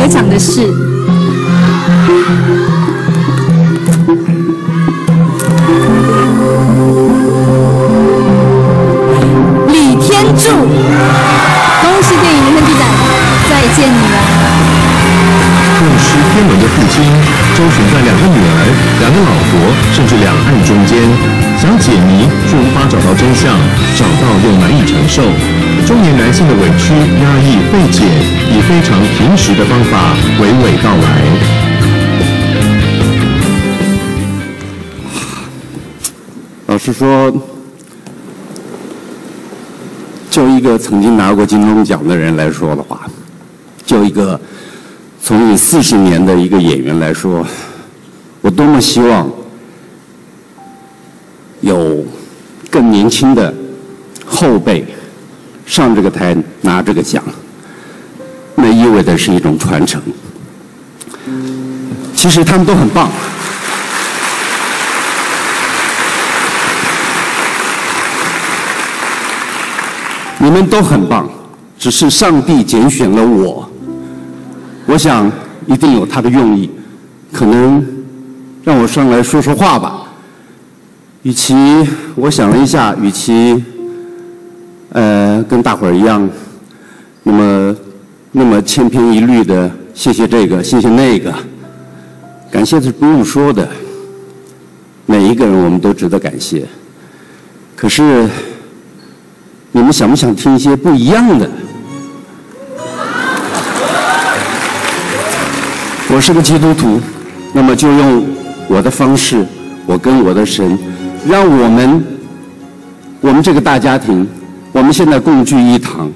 奖的是李天柱。恭喜电影年份之展，再见你了。痛失天伦的父亲，周旋在2个女儿、2个老婆，甚至两岸中间，想解谜却无法找到真相，找到又难以承受。中年男性的委屈、压抑、费解，以非常平实的方法娓娓道来。老实说，就一个曾经拿过金钟奖的人来说的话，就一个从艺40年的一个演员来说，我多么希望有更年轻的后辈上这个台拿这个奖，那意味着是一种传承。其实他们都很棒，你们都很棒，只是上帝拣选了我。我想一定有他的用意，可能让我上来说说话吧。与其我想了一下，与其跟大伙儿一样，那么千篇一律的谢谢这个谢谢那个，感谢是不用说的，每一个人我们都值得感谢。可是你们想不想听一些不一样的？我是个基督徒，那么就用我的方式，我跟我的神，让我们这个大家庭，我们现在共聚一堂。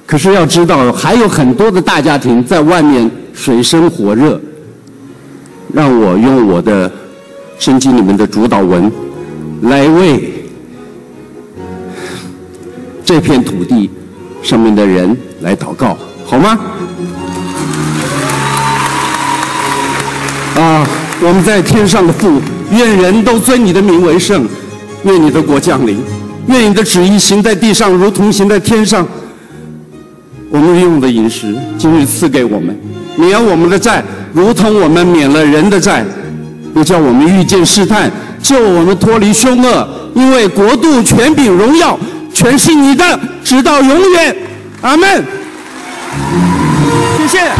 可是要知道，还有很多的大家庭在外面水深火热。让我用我的圣经里面的主导文，来为这片土地上面的人来祷告，好吗？我们在天上的父，愿人都尊你的名为圣，愿你的国降临，愿你的旨意行在地上，如同行在天上。我们用的饮食，今日赐给我们，免我们的债，如同我们免了人的债，不叫我们遇见试探，救我们脱离凶恶。因为国度、权柄、荣耀，全是你的，直到永远。阿们。谢谢。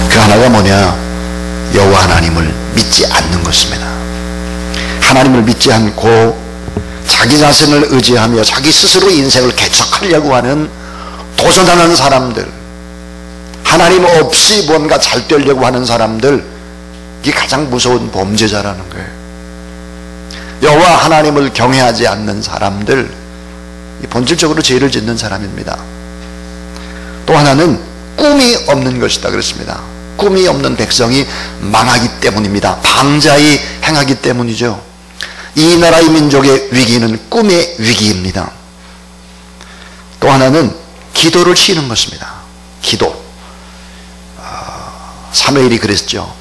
그 하나가 뭐냐? 여호와 하나님을 믿지 않는 것입니다. 하나님을 믿지 않고 자기 자신을 의지하며 자기 스스로 인생을 개척하려고 하는 도전하는 사람들, 하나님 없이 뭔가 잘 되려고 하는 사람들, 이게 가장 무서운 범죄자라는 거예요. 여호와 하나님을 경외하지 않는 사람들, 본질적으로 죄를 짓는 사람입니다. 또 하나는 꿈이 없는 것이다 그랬습니다. 꿈이 없는 백성이 망하기 때문입니다. 방자히 행하기 때문이죠. 이 나라의 민족의 위기는 꿈의 위기입니다. 또 하나는 기도를 쉬는 것입니다. 기도. 사무엘이 그랬죠.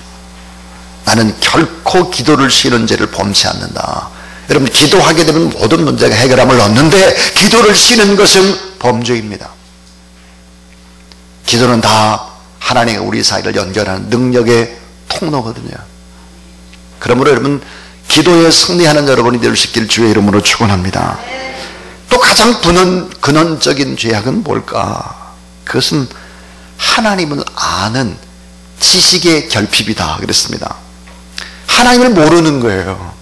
나는 결코 기도를 쉬는 죄를 범치 않는다. 여러분, 기도하게 되면 모든 문제가 해결함을 얻는데 기도를 쉬는 것은 범죄입니다. 기도는 다 하나님과 우리 사이를 연결하는 능력의 통로거든요. 그러므로 여러분, 기도에 승리하는 여러분이 될 수 있길 주의 이름으로 축원합니다. 또 가장 근원적인 죄악은 뭘까? 그것은 하나님을 아는 지식의 결핍이다 그랬습니다. 하나님을 모르는 거예요.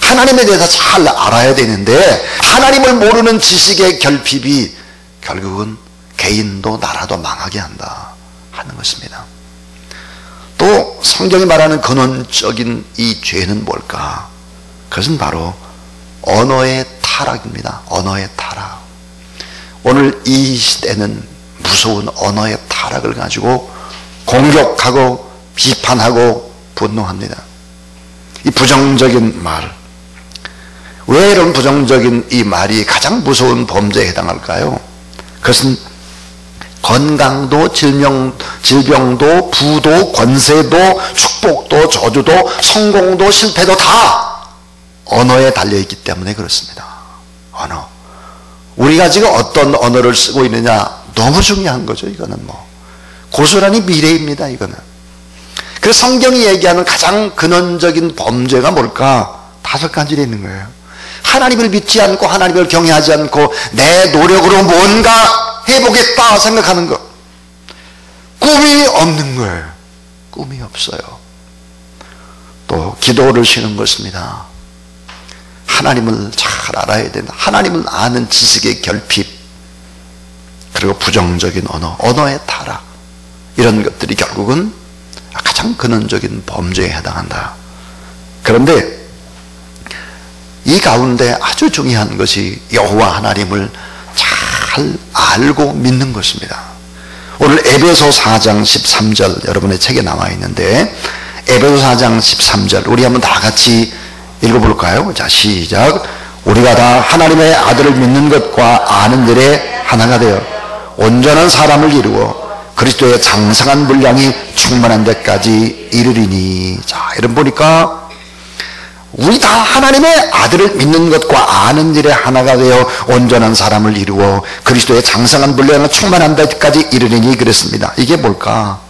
하나님에 대해서 잘 알아야 되는데 하나님을 모르는 지식의 결핍이 결국은 개인도 나라도 망하게 한다 하는 것입니다. 또 성경이 말하는 근원적인 이 죄는 뭘까? 그것은 바로 언어의 타락입니다. 언어의 타락. 오늘 이 시대는 무서운 언어의 타락을 가지고 공격하고 비판하고 분노합니다. 이 부정적인 말, 왜 이런 부정적인 이 말이 가장 무서운 범죄에 해당할까요? 그것은 건강도, 질병도, 부도, 권세도, 축복도, 저주도, 성공도, 실패도 다 언어에 달려있기 때문에 그렇습니다. 언어. 우리가 지금 어떤 언어를 쓰고 있느냐 너무 중요한 거죠. 이거는 고스란히 미래입니다. 이거는. 그래서 성경이 얘기하는 가장 근원적인 범죄가 뭘까? 5가지로 있는 거예요. 하나님을 믿지 않고 하나님을 경외하지 않고 내 노력으로 뭔가 해보겠다 생각하는 것. 꿈이 없는 거예요. 꿈이 없어요. 또 기도를 쉬는 것입니다. 하나님을 잘 알아야 된다. 하나님을 아는 지식의 결핍, 그리고 부정적인 언어의 타락, 이런 것들이 결국은 가장 근원적인 범죄에 해당한다. 그런데 이 가운데 아주 중요한 것이 여호와 하나님을 잘 알고 믿는 것입니다. 오늘 에베소 4장 13절 여러분의 책에 나와 있는데, 에베소 4장 13절 우리 한번 다 같이 읽어볼까요? 자, 시작. 우리가 다 하나님의 아들을 믿는 것과 아는 일에 하나가 되어 온전한 사람을 이루고 그리스도의 장성한 분량이 충만한 데까지 이르리니. 자, 이런 보니까 우리 다 하나님의 아들을 믿는 것과 아는 일에 하나가 되어 온전한 사람을 이루고 그리스도의 장성한 분량이 충만한 데까지 이르리니 그랬습니다. 이게 뭘까?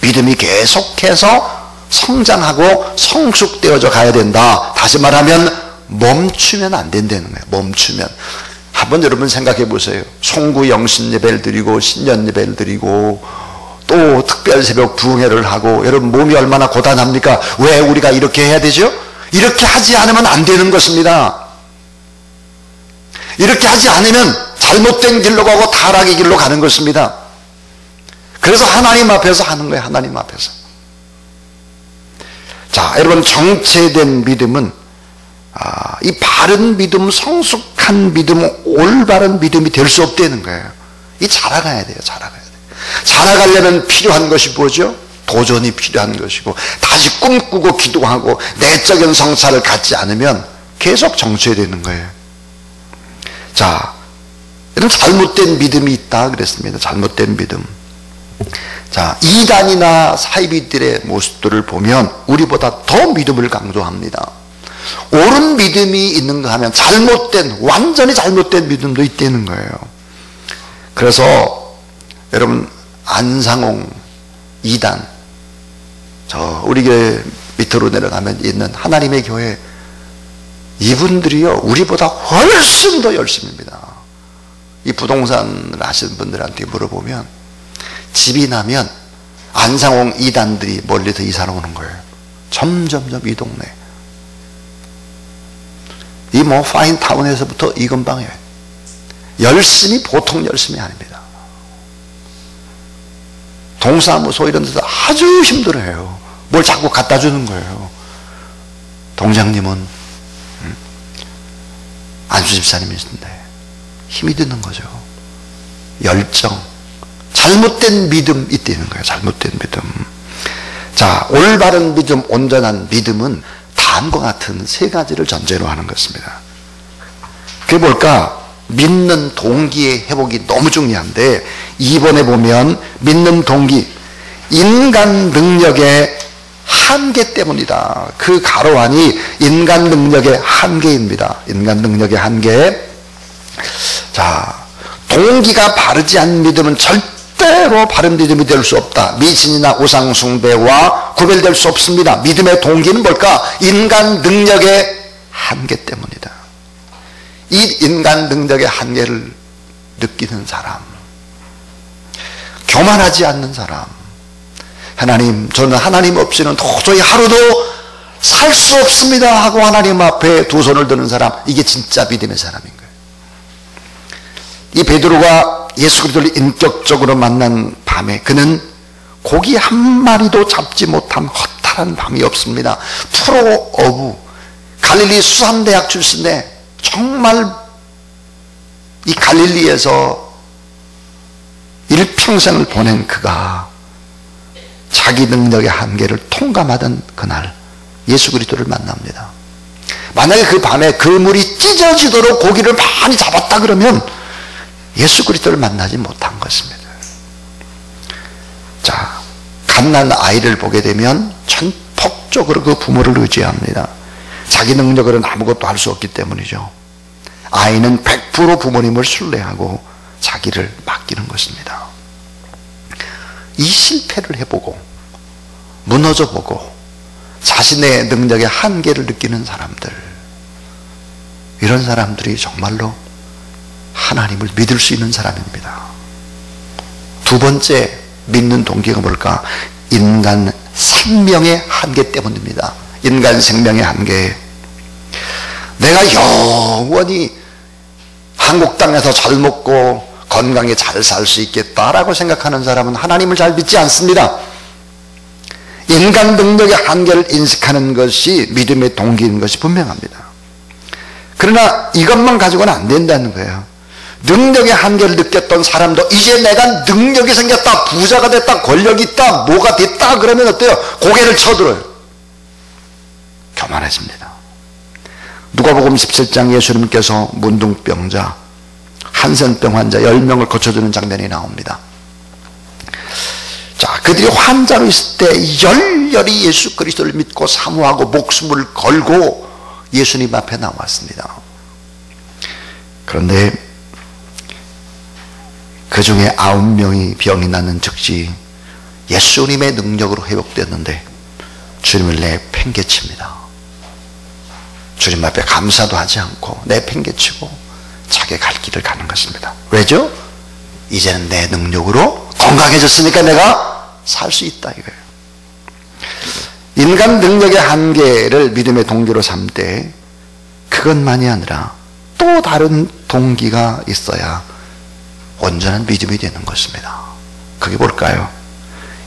믿음이 계속해서 성장하고 성숙되어져 가야 된다. 다시 말하면 멈추면 안 된다는 거예요. 멈추면. 한번 여러분 생각해 보세요. 송구 영신 예배를 드리고 신년 예배를 드리고 또 특별 새벽 부흥회를 하고, 여러분 몸이 얼마나 고단합니까? 왜 우리가 이렇게 해야 되죠? 이렇게 하지 않으면 안 되는 것입니다. 이렇게 하지 않으면 잘못된 길로 가고 타락의 길로 가는 것입니다. 그래서 하나님 앞에서 하는 거예요. 하나님 앞에서. 자, 여러분 정체된 믿음은 이 바른 믿음, 성숙한 믿음, 올바른 믿음이 될 수 없다는 거예요. 이 자라가야 돼요. 자라가야 돼요. 자라가려면 필요한 것이 뭐죠? 도전이 필요한 것이고, 다시 꿈꾸고 기도하고 내적인 성찰을 갖지 않으면 계속 정체되는 거예요. 자, 이런 잘못된 믿음이 있다 그랬습니다. 잘못된 믿음. 자, 이단이나 사이비들의 모습들을 보면 우리보다 더 믿음을 강조합니다. 옳은 믿음이 있는가 하면 잘못된, 완전히 잘못된 믿음도 있다는 거예요. 그래서 여러분 안상홍 이단, 저 우리 교회 밑으로 내려가면 있는 하나님의 교회, 이분들이요 우리보다 훨씬 더 열심입니다. 이 부동산을 하시는 분들한테 물어보면 집이 나면 안상홍 이단들이 멀리서 이사를 오는 거예요. 점점점 이 동네, 이 뭐 파인타운에서부터 이 근방에 열심히, 보통 열심히 아닙니다. 동사무소 이런 데서 아주 힘들어해요. 뭘 자꾸 갖다 주는 거예요. 동장님은 안수 집사님이신데 힘이 드는 거죠. 열정, 잘못된 믿음 있다는 거예요. 잘못된 믿음. 자, 올바른 믿음, 온전한 믿음은 다음과 같은 3가지를 전제로 하는 것입니다. 그게 뭘까? 믿는 동기의 회복이 너무 중요한데, 2번에 보면 믿는 동기, 인간 능력의 한계 때문이다. 그 가로안이 인간 능력의 한계입니다. 인간 능력의 한계. 자, 동기가 바르지 않은 믿음은 절대로 바른 믿음이 될 수 없다. 미신이나 우상숭배와 구별될 수 없습니다. 믿음의 동기는 뭘까? 인간 능력의 한계 때문이다. 이 인간 능력의 한계를 느끼는 사람, 교만하지 않는 사람, 하나님, 저는 하나님 없이는 도저히 하루도 살 수 없습니다 하고 하나님 앞에 두 손을 드는 사람, 이게 진짜 믿음의 사람인 거예요. 이 베드로가 예수 그리스도를 인격적으로 만난 밤에 그는 고기 한 마리도 잡지 못한 허탈한 밤이 없습니다. 프로 어부, 갈릴리 수산대학 출신에 정말 이 갈릴리에서 일평생을 보낸 그가 자기 능력의 한계를 통감하던 그날 예수 그리스도를 만납니다. 만약에 그 밤에 그물이 찢어지도록 고기를 많이 잡았다 그러면 예수 그리스도를 만나지 못한 것입니다. 자, 갓난 아이를 보게 되면 전폭적으로 그 부모를 의지합니다. 자기 능력으로는 아무것도 할 수 없기 때문이죠. 아이는 100% 부모님을 신뢰하고 자기를 맡기는 것입니다. 이 실패를 해보고 무너져보고 자신의 능력의 한계를 느끼는 사람들, 이런 사람들이 정말로 하나님을 믿을 수 있는 사람입니다. 두 번째 믿는 동기가 뭘까? 인간 생명의 한계 때문입니다. 인간 생명의 한계. 내가 영원히 한국 땅에서 잘 먹고 건강에 잘 살 수 있겠다라고 생각하는 사람은 하나님을 잘 믿지 않습니다. 인간 능력의 한계를 인식하는 것이 믿음의 동기인 것이 분명합니다. 그러나 이것만 가지고는 안 된다는 거예요. 능력의 한계를 느꼈던 사람도 이제 내가 능력이 생겼다, 부자가 됐다, 권력이 있다, 뭐가 됐다 그러면 어때요? 고개를 쳐들어요. 교만해집니다. 누가복음 17장 예수님께서 문둥병자, 한센병 환자 10명을 고쳐주는 장면이 나옵니다. 자, 그들이 환자로 있을 때 열렬히 예수 그리스도를 믿고 사모하고 목숨을 걸고 예수님 앞에 나왔습니다. 그런데 그 중에 9명이 병이 나는 즉시 예수님의 능력으로 회복되었는데 주님을 내팽개칩니다. 주님 앞에 감사도 하지 않고 내팽개치고 자기 갈 길을 가는 것입니다. 왜죠? 이제는 내 능력으로 건강해졌으니까 내가 살 수 있다 이거예요. 인간 능력의 한계를 믿음의 동기로 삼되 그것만이 아니라 또 다른 동기가 있어야 온전한 믿음이 되는 것입니다. 그게 뭘까요?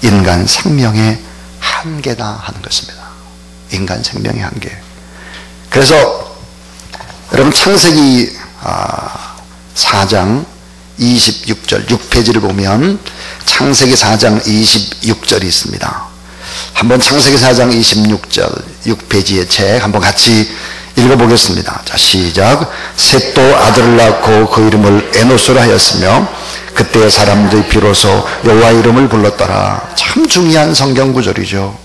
인간 생명의 한계다 하는 것입니다. 인간 생명의 한계. 그래서 여러분 창세기 4장 26절 6페이지를 보면 창세기 4장 26절이 있습니다. 한번 창세기 4장 26절 6페이지의 책 한번 같이 읽어보겠습니다. 자, 시작. 셋도 아들을 낳고 그 이름을 에노스라 하였으며 그때 사람들이 비로소 여호와 이름을 불렀더라. 참 중요한 성경 구절이죠.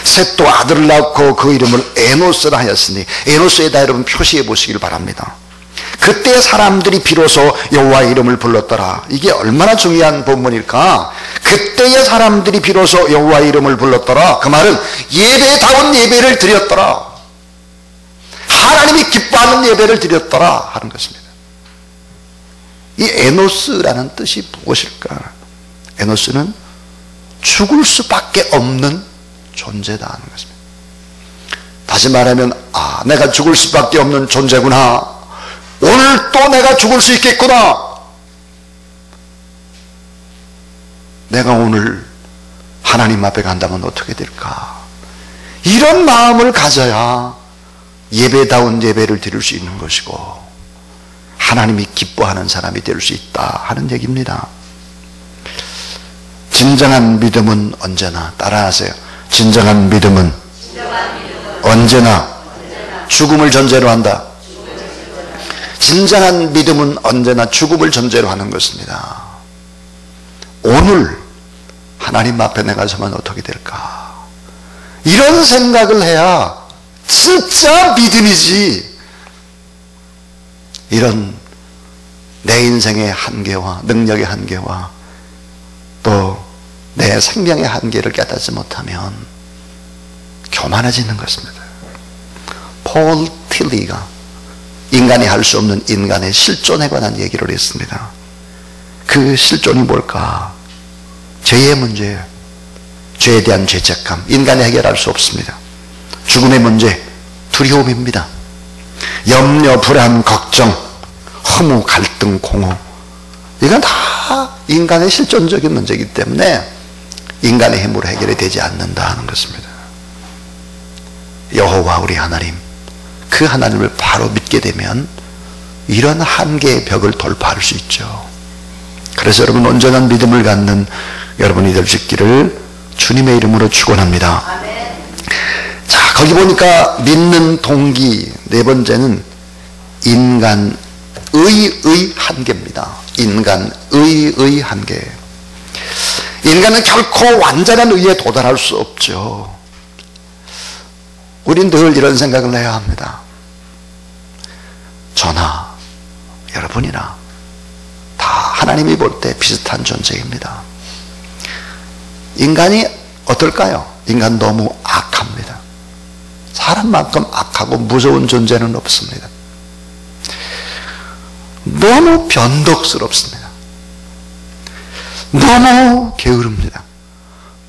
셋도 아들을 낳고 그 이름을 에노스라 하였으니, 에노스에다 여러분 표시해 보시길 바랍니다. 그때 사람들이 비로소 여호와 이름을 불렀더라. 이게 얼마나 중요한 본문일까? 그때의 사람들이 비로소 여호와 이름을 불렀더라. 그 말은 예배다운 예배를 드렸더라. 하나님이 기뻐하는 예배를 드렸더라 하는 것입니다. 이 에노스라는 뜻이 무엇일까? 에노스는 죽을 수밖에 없는 존재다 하는 것입니다. 다시 말하면 내가 죽을 수밖에 없는 존재구나. 오늘 또 내가 죽을 수 있겠구나. 내가 오늘 하나님 앞에 간다면 어떻게 될까? 이런 마음을 가져야 예배다운 예배를 드릴 수 있는 것이고 하나님이 기뻐하는 사람이 될 수 있다 하는 얘기입니다. 진정한 믿음은 언제나, 따라하세요. 진정한 믿음은 언제나 죽음을 전제로 한다. 진정한 믿음은 언제나 죽음을 전제로 하는 것입니다. 오늘 하나님 앞에 내가 서면 어떻게 될까? 이런 생각을 해야 진짜 믿음이지. 이런 내 인생의 한계와 능력의 한계와 또 내 생명의 한계를 깨닫지 못하면 교만해지는 것입니다. 폴 틸리가 인간이 할 수 없는 인간의 실존에 관한 얘기를 했습니다. 그 실존이 뭘까? 죄의 문제예요. 죄에 대한 죄책감, 인간이 해결할 수 없습니다. 죽음의 문제, 두려움입니다. 염려, 불안, 걱정, 허무, 갈등, 공허, 이건 다 인간의 실존적인 문제이기 때문에 인간의 힘으로 해결이 되지 않는다 하는 것입니다. 여호와 우리 하나님, 그 하나님을 바로 믿게 되면 이런 한계의 벽을 돌파할 수 있죠. 그래서 여러분 온전한 믿음을 갖는 여러분이 될 수 있기를 주님의 이름으로 축원합니다. 자, 거기 보니까 믿는 동기 네 번째는 인간의 한계입니다. 인간의 한계. 인간은 결코 완전한 의에 도달할 수 없죠. 우린 늘 이런 생각을 해야 합니다. 저나 여러분이나 다 하나님이 볼 때 비슷한 존재입니다. 인간이 어떨까요? 인간 너무 악합니다. 사람만큼 악하고 무서운 존재는 없습니다. 너무 변덕스럽습니다. 너무 게으릅니다.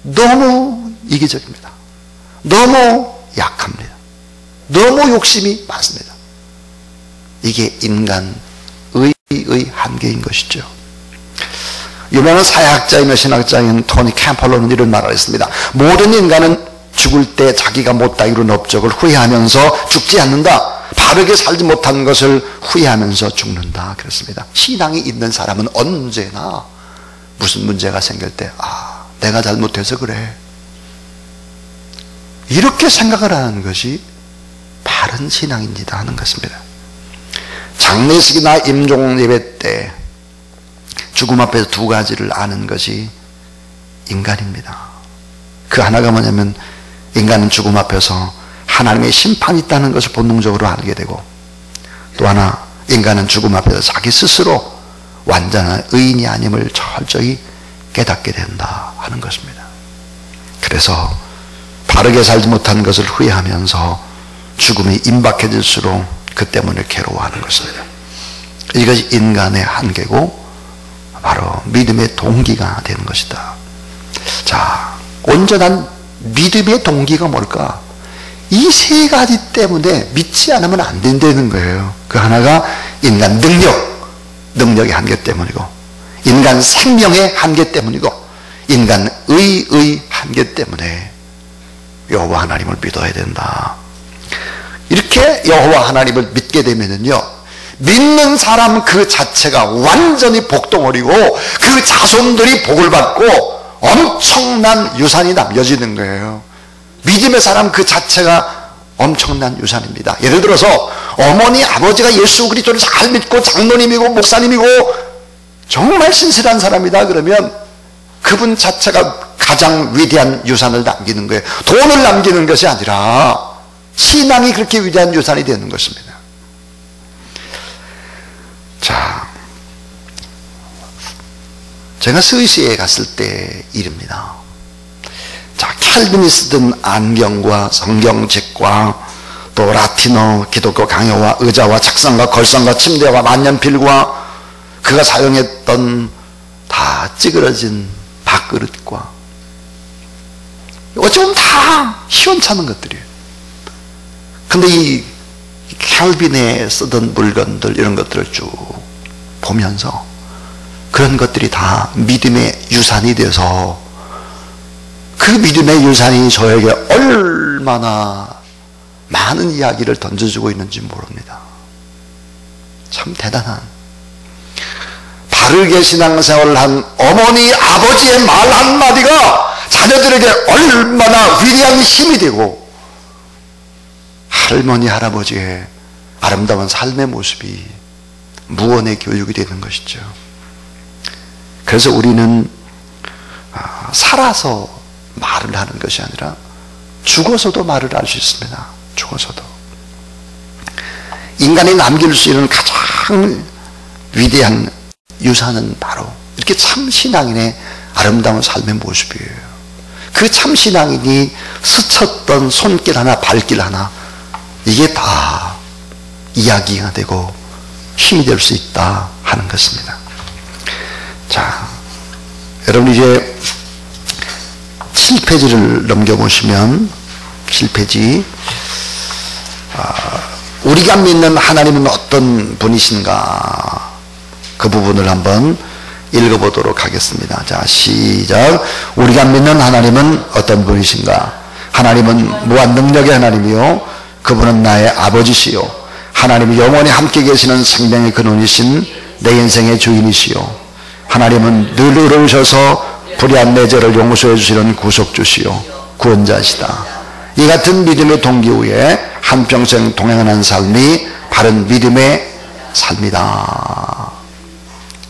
너무 이기적입니다. 너무 약합니다. 너무 욕심이 많습니다. 이게 인간의 한계인 것이죠. 유명한 사회학자이며 신학자인 토니 캠펄러는 이런 말을 했습니다. 모든 인간은 죽을 때 자기가 못다 이룬 업적을 후회하면서 죽지 않는다. 바르게 살지 못한 것을 후회하면서 죽는다. 그렇습니다. 신앙이 있는 사람은 언제나 무슨 문제가 생길 때 내가 잘못해서 그래, 이렇게 생각을 하는 것이 바른 신앙입니다 하는 것입니다. 장례식이나 임종 예배 때 죽음 앞에서 두 가지를 아는 것이 인간입니다. 그 하나가 뭐냐면 인간은 죽음 앞에서 하나님의 심판이 있다는 것을 본능적으로 알게 되고, 또 하나 인간은 죽음 앞에서 자기 스스로 완전한 의인이 아님을 철저히 깨닫게 된다 하는 것입니다. 그래서 바르게 살지 못한 것을 후회하면서 죽음이 임박해질수록 그 때문에 괴로워하는 것입니다. 이것이 인간의 한계고 바로 믿음의 동기가 되는 것이다. 자, 온전한 믿음의 동기가 뭘까? 이 세 가지 때문에 믿지 않으면 안 된다는 거예요. 그 하나가 인간 능력의 한계 때문이고, 인간 생명의 한계 때문이고, 인간 의의 한계 때문에 여호와 하나님을 믿어야 된다. 이렇게 여호와 하나님을 믿게 되면은요, 믿는 사람 그 자체가 완전히 복덩어리고 그 자손들이 복을 받고 엄청난 유산이 남겨지는 거예요. 믿음의 사람 그 자체가 엄청난 유산입니다. 예를 들어서 어머니 아버지가 예수 그리스도를 잘 믿고 장로님이고 목사님이고 정말 신실한 사람이다 그러면 그분 자체가 가장 위대한 유산을 남기는 거예요. 돈을 남기는 것이 아니라 신앙이 그렇게 위대한 유산이 되는 것입니다. 자, 제가 스위스에 갔을 때 일입니다. 자, 캘빈이 쓰던 안경과 성경책과 또 라틴어 기독교 강요와 의자와 책상과 걸상과 침대와 만년필과 그가 사용했던 다 찌그러진 밥그릇과 어쩌면 다 시원찮은 것들이에요. 근데 이 캘빈에 쓰던 물건들 이런 것들을 쭉 보면서 그런 것들이 다 믿음의 유산이 돼서 그 믿음의 유산이 저에게 얼마나 많은 이야기를 던져주고 있는지 모릅니다. 참 대단한, 바르게 신앙생활을 한 어머니 아버지의 말 한마디가 자녀들에게 얼마나 위대한 힘이 되고 할머니 할아버지의 아름다운 삶의 모습이 무언의 교육이 되는 것이죠. 그래서 우리는 살아서 말을 하는 것이 아니라 죽어서도 말을 할 수 있습니다. 죽어서도. 인간이 남길 수 있는 가장 위대한 유산은 바로 이렇게 참신앙인의 아름다운 삶의 모습이에요. 그 참신앙인이 스쳤던 손길 하나 발길 하나 이게 다 이야기가 되고 힘이 될 수 있다 하는 것입니다. 자, 여러분 이제 7페이지를 넘겨보시면 7페이지 우리가 믿는 하나님은 어떤 분이신가 그 부분을 한번 읽어보도록 하겠습니다. 자, 시작. 우리가 믿는 하나님은 어떤 분이신가? 하나님은 무한 능력의 하나님이요 그분은 나의 아버지시요 하나님이 영원히 함께 계시는 생명의 근원이신 내 인생의 주인이시요 하나님은 늘 의로우셔서 불의한 내 죄를 용서해 주시는 구속주시요 구원자시다. 이 같은 믿음의 동기 위에 한평생 동행하는 삶이 바른 믿음의 삶이다.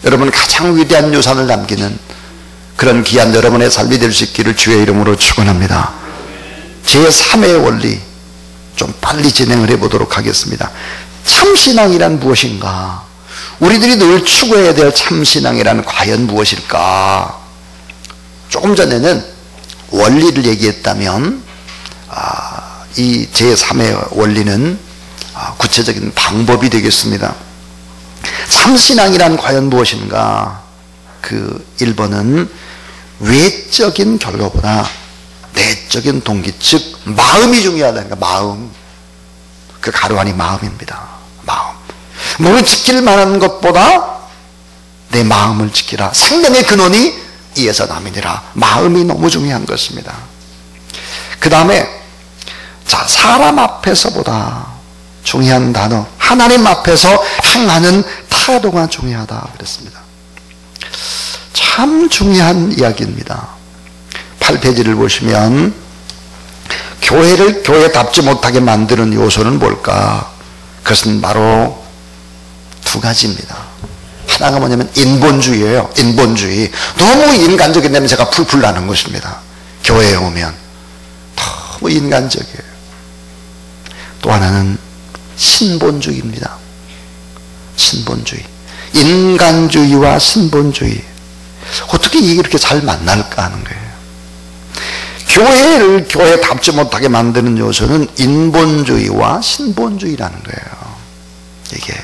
여러분 가장 위대한 유산을 남기는 그런 귀한 여러분의 삶이 될 수 있기를 주의 이름으로 축원합니다. 제3의 원리 좀 빨리 진행을 해보도록 하겠습니다. 참신앙이란 무엇인가? 우리들이 늘 추구해야 될 참신앙이란 과연 무엇일까? 조금 전에는 원리를 얘기했다면 이 제3의 원리는 구체적인 방법이 되겠습니다. 참신앙이란 과연 무엇인가? 그 1번은 외적인 결과보다 내적인 동기, 즉 마음이 중요하다니까. 마음. 그 가루안이 마음입니다. 마음. 몸을 지킬 만한 것보다 내 마음을 지키라. 생명의 근원이 이에서 남이니라. 마음이 너무 중요한 것입니다. 그 다음에 자, 사람 앞에서보다 중요한 단어, 하나님 앞에서 행하는 태도가 중요하다 그랬습니다. 참 중요한 이야기입니다. 8페이지를 보시면 교회를 교회답지 못하게 만드는 요소는 뭘까? 그것은 바로 두 가지입니다. 하나가 뭐냐면 인본주의예요. 인본주의. 너무 인간적인 냄새가 풀풀 나는 것입니다. 교회에 오면 너무 인간적이에요. 또 하나는 신본주의입니다. 신본주의. 인간주의와 신본주의. 어떻게 이게 이렇게 잘 만날까 하는 거예요. 교회를 교회답지 못하게 만드는 요소는 인본주의와 신본주의라는 거예요. 이게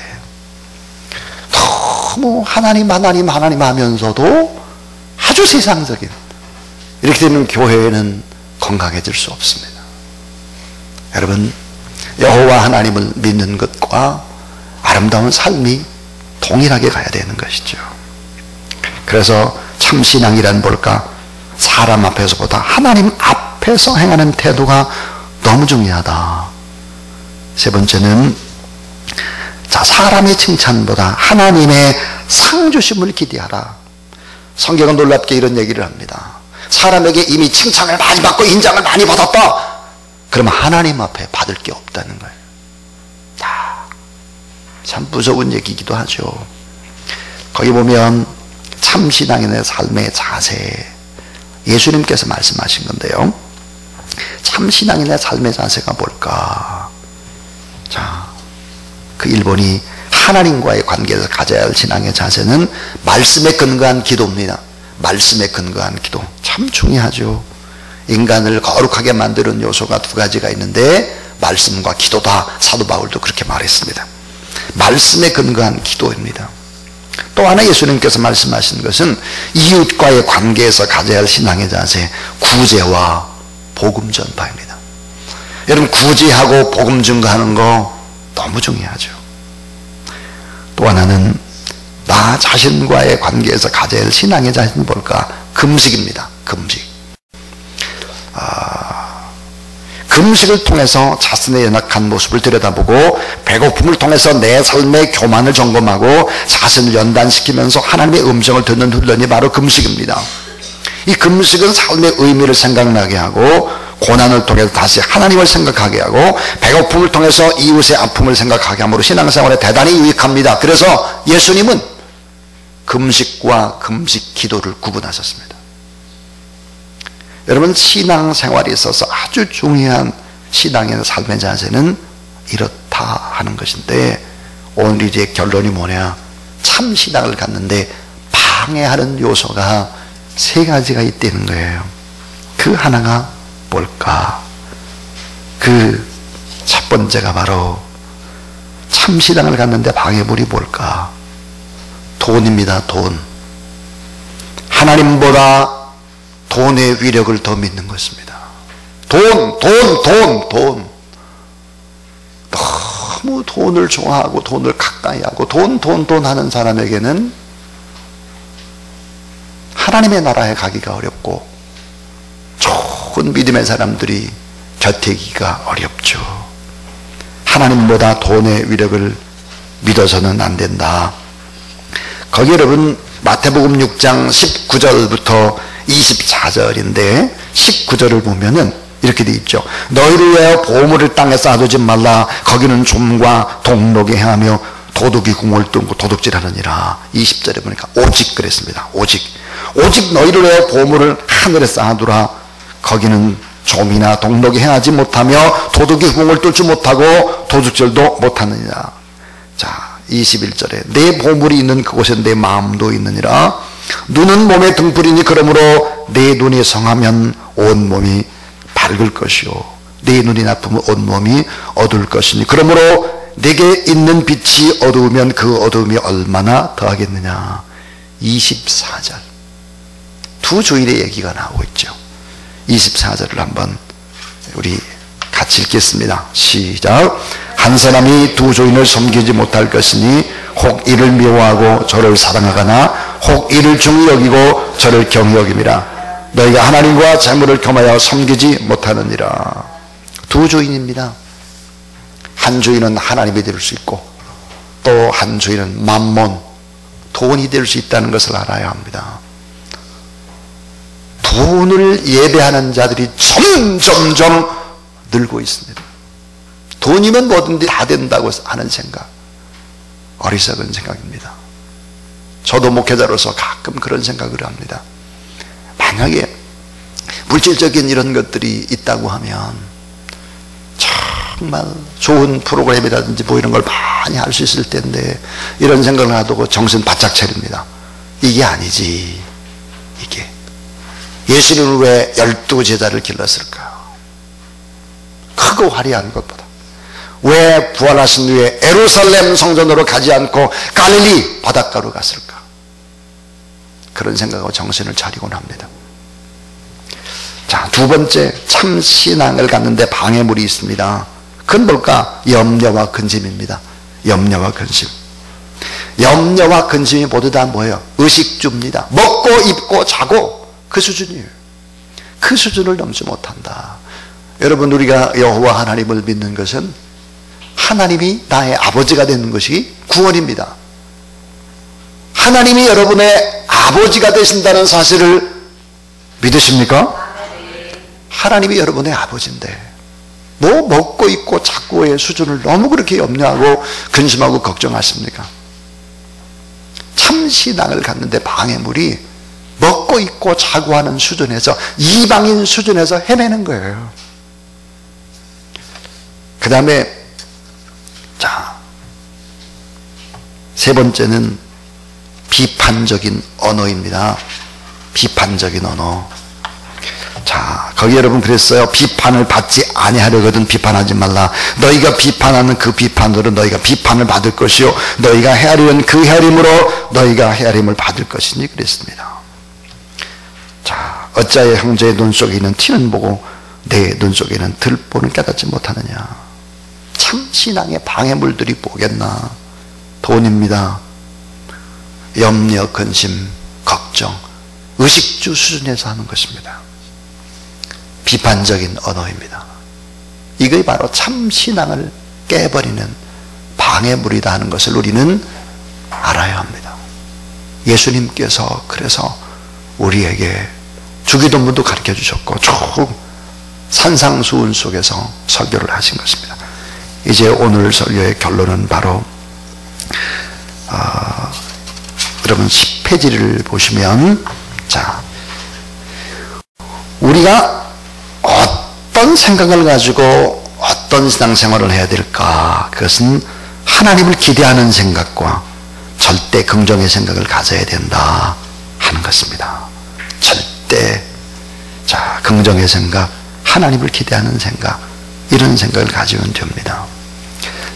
너무 하나님 하면서도 아주 세상적인, 이렇게 되면 교회는 건강해질 수 없습니다. 여러분, 여호와 하나님을 믿는 것과 아름다운 삶이 동일하게 가야 되는 것이죠. 그래서 참신앙이란 뭘까? 사람 앞에서보다 하나님 앞에서 행하는 태도가 너무 중요하다. 세 번째는 자, 사람의 칭찬보다 하나님의 상주심을 기대하라. 성경은 놀랍게 이런 얘기를 합니다. 사람에게 이미 칭찬을 많이 받고 인정을 많이 받았다. 그러면 하나님 앞에 받을 게 없다는 거예요. 참 무서운 얘기이기도 하죠. 거기 보면 참신앙인의 삶의 자세, 예수님께서 말씀하신 건데요. 참신앙인의 삶의 자세가 뭘까? 자, 그 1번이 하나님과의 관계에서 가져야 할 신앙의 자세는 말씀에 근거한 기도입니다. 말씀에 근거한 기도. 참 중요하죠. 인간을 거룩하게 만드는 요소가 두 가지가 있는데 말씀과 기도다. 사도 바울도 그렇게 말했습니다. 말씀에 근거한 기도입니다. 또 하나 예수님께서 말씀하신 것은 이웃과의 관계에서 가져야 할 신앙의 자세, 구제와 복음 전파입니다. 여러분, 구제하고 복음 증거하는 거 너무 중요하죠. 또 하나는 나 자신과의 관계에서 가져야 할 신앙의 자세는 뭘까? 금식입니다. 금식. 금식을 통해서 자신의 연약한 모습을 들여다보고 배고픔을 통해서 내 삶의 교만을 점검하고 자신을 연단시키면서 하나님의 음성을 듣는 훈련이 바로 금식입니다. 이 금식은 삶의 의미를 생각나게 하고 고난을 통해서 다시 하나님을 생각하게 하고 배고픔을 통해서 이웃의 아픔을 생각하게 함으로 신앙생활에 대단히 유익합니다. 그래서 예수님은 금식과 금식 기도를 구분하셨습니다. 여러분, 신앙생활에 있어서 아주 중요한 신앙의 삶의 자세는 이렇다 하는 것인데, 오늘 이제 결론이 뭐냐? 참 신앙을 갖는데 방해하는 요소가 세 가지가 있다는 거예요. 그 하나가 뭘까? 그 첫 번째가 바로 참 신앙을 갖는데 방해물이 뭘까? 돈입니다. 돈. 하나님보다 돈의 위력을 더 믿는 것입니다. 돈. 너무 돈을 좋아하고 돈을 가까이 하고 돈 하는 사람에게는 하나님의 나라에 가기가 어렵고 좋은 믿음의 사람들이 곁에 있기가 어렵죠. 하나님보다 돈의 위력을 믿어서는 안 된다. 거기 여러분 마태복음 6장 19절부터 24절인데 19절을 보면은 이렇게 돼 있죠. 너희를 위하여 보물을 땅에 쌓아두지 말라. 거기는 좀과 동록이 행하며 도둑이 궁을 뚫고 도둑질하느니라. 20절에 보니까 오직 그랬습니다. 오직 너희를 위하여 보물을 하늘에 쌓아두라. 거기는 좀이나 동록이 행하지 못하며 도둑이 궁을 뚫지 못하고 도둑질도 못하느니라. 자, 21절에 내 보물이 있는 그곳에 내 마음도 있느니라. 눈은 몸의 등불이니 그러므로 내 눈이 성하면 온 몸이 밝을 것이요 내 눈이 나쁘면 온 몸이 어두울 것이니 그러므로 내게 있는 빛이 어두우면 그 어두움이 얼마나 더하겠느냐. 24절 두 주일의 얘기가 나오고 있죠. 24절을 한번 우리 같이 읽겠습니다. 시작. 한 사람이 두 주인을 섬기지 못할 것이니 혹 이를 미워하고 저를 사랑하거나 혹 이를 중히 여기고 저를 경히 여김이라. 너희가 하나님과 재물을 겸하여 섬기지 못하느니라. 두 주인입니다. 한 주인은 하나님이 될 수 있고 또 한 주인은 맘몬, 돈이 될 수 있다는 것을 알아야 합니다. 돈을 예배하는 자들이 점점점 늘고 있습니다. 돈이면 뭐든지 다 된다고 하는 생각, 어리석은 생각입니다. 저도 목회자로서 가끔 그런 생각을 합니다. 만약에 물질적인 이런 것들이 있다고 하면 정말 좋은 프로그램이라든지 뭐 이런 걸 많이 할 수 있을 텐데 이런 생각을 놔두고 정신 바짝 차립니다. 이게 아니지. 이게 예수님은 왜 12제자를 길렀을까? 크고 화려한 것보다 왜 부활하신 후에 예루살렘 성전으로 가지 않고 갈릴리 바닷가로 갔을까? 그런 생각하고 정신을 차리곤 합니다. 자, 두 번째, 참 신앙을 갖는데 방해물이 있습니다. 그건 뭘까? 염려와 근심입니다. 염려와 근심. 염려와 근심이 모두 다 뭐예요? 의식주입니다. 먹고 입고 자고 그 수준이에요. 그 수준을 넘지 못한다. 여러분, 우리가 여호와 하나님을 믿는 것은 하나님이 나의 아버지가 되는 것이 구원입니다. 하나님이 여러분의 아버지가 되신다는 사실을 믿으십니까? 하나님이 여러분의 아버지인데 뭐 먹고 입고 자고의 수준을 너무 그렇게 염려하고 근심하고 걱정하십니까? 참 신앙을 갖는데 방해물이 먹고 입고 자고 하는 수준에서, 이방인 수준에서 헤매는 거예요. 그 다음에 자, 세 번째는 비판적인 언어입니다. 비판적인 언어. 자, 거기 여러분 그랬어요. 비판을 받지 아니하려거든 비판하지 말라. 너희가 비판하는 그 비판으로 너희가 비판을 받을 것이요 너희가 헤아리는 그 헤아림으로 너희가 헤아림을 받을 것이니 그랬습니다. 자, 어찌하여 형제의 눈 속에 있는 티는 보고 내 눈 속에 있는 들보는 깨닫지 못하느냐. 참 신앙의 방해물들이 뭐겠나. 돈입니다. 염려, 근심, 걱정, 의식주 수준에서 하는 것입니다. 비판적인 언어입니다. 이게 바로 참 신앙을 깨버리는 방해물이다 하는 것을 우리는 알아야 합니다. 예수님께서 그래서 우리에게 주기도문도 가르쳐 주셨고 쭉 산상수훈 속에서 설교를 하신 것입니다. 이제 오늘 설교의 결론은 바로 여러분 10페이지를 보시면, 자, 우리가 어떤 생각을 가지고 어떤 신앙생활을 해야 될까? 그것은 하나님을 기대하는 생각과 절대 긍정의 생각을 가져야 된다 하는 것입니다. 절대, 자, 긍정의 생각, 하나님을 기대하는 생각, 이런 생각을 가지면 됩니다.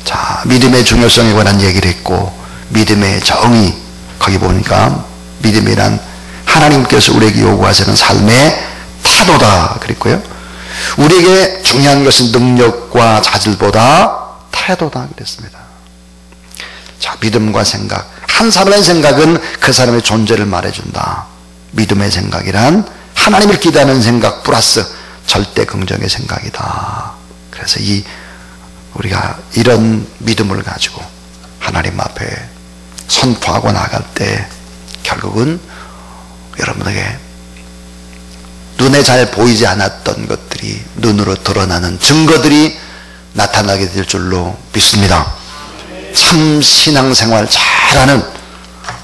자, 믿음의 중요성에 관한 얘기를 했고, 믿음의 정의, 거기 보니까 믿음이란 하나님께서 우리에게 요구하시는 삶의 태도다 그랬고요. 우리에게 중요한 것은 능력과 자질보다 태도다 그랬습니다. 자, 믿음과 생각. 한 사람의 생각은 그 사람의 존재를 말해준다. 믿음의 생각이란 하나님을 기대하는 생각 플러스 절대 긍정의 생각이다. 그래서 우리가 이런 믿음을 가지고 하나님 앞에 선포하고 나갈 때 결국은 여러분에게 눈에 잘 보이지 않았던 것들이 눈으로 드러나는 증거들이 나타나게 될 줄로 믿습니다. 참 신앙생활 잘하는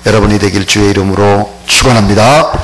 여러분이 되길 주의 이름으로 축원합니다.